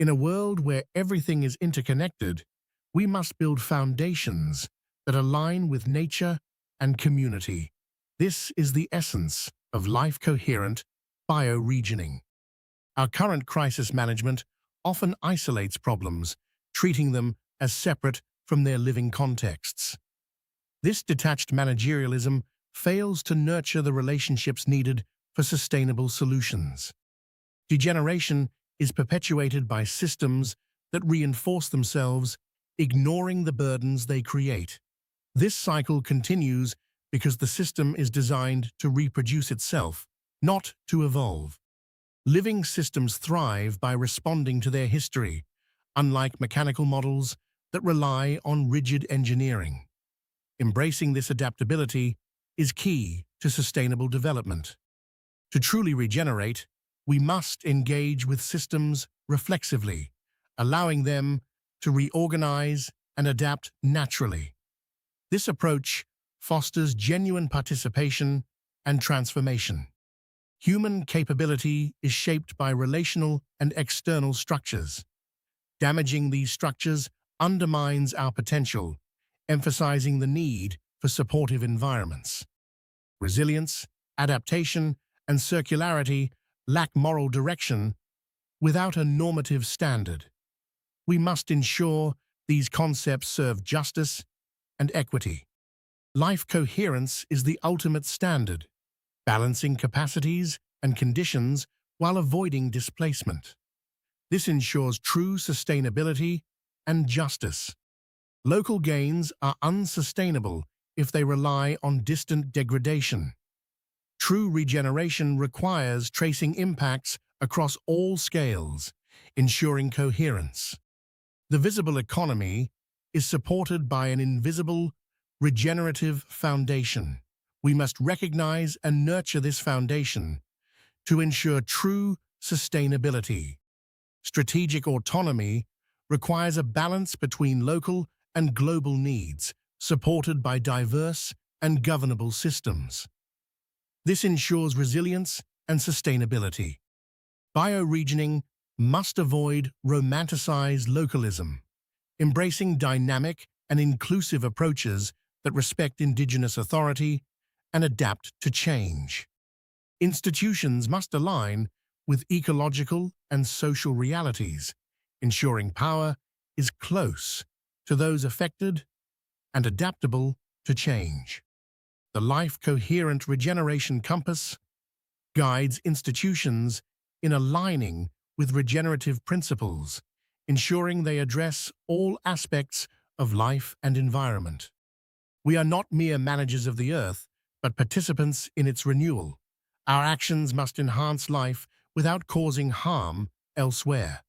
In a world where everything is interconnected, we must build foundations that align with nature and community. This is the essence of life-coherent bioregioning. Our current crisis management often isolates problems, treating them as separate from their living contexts. This detached managerialism fails to nurture the relationships needed for sustainable solutions. Degeneration is perpetuated by systems that reinforce themselves, ignoring the burdens they create. This cycle continues because the system is designed to reproduce itself, not to evolve. Living systems thrive by responding to their history, unlike mechanical models that rely on rigid engineering. Embracing this adaptability is key to sustainable development. To truly regenerate, we must engage with systems reflexively, allowing them to reorganize and adapt naturally. This approach fosters genuine participation and transformation. Human capability is shaped by relational and external structures. Damaging these structures undermines our potential, emphasizing the need for supportive environments. Resilience, adaptation, and circularity lack moral direction without a normative standard. We must ensure these concepts serve justice and equity. Life coherence is the ultimate standard, balancing capacities and conditions while avoiding displacement. This ensures true sustainability and justice. Local gains are unsustainable if they rely on distant degradation. True regeneration requires tracing impacts across all scales, ensuring coherence. The visible economy is supported by an invisible, regenerative foundation. We must recognize and nurture this foundation to ensure true sustainability. Strategic autonomy requires a balance between local and global needs, supported by diverse and governable systems. This ensures resilience and sustainability. Bioregioning must avoid romanticized localism, embracing dynamic and inclusive approaches that respect Indigenous authority and adapt to change. Institutions must align with ecological and social realities, ensuring power is close to those affected and adaptable to change. The life-coherent regeneration compass guides institutions in aligning with regenerative principles, ensuring they address all aspects of life and environment. We are not mere managers of the earth, but participants in its renewal. Our actions must enhance life without causing harm elsewhere.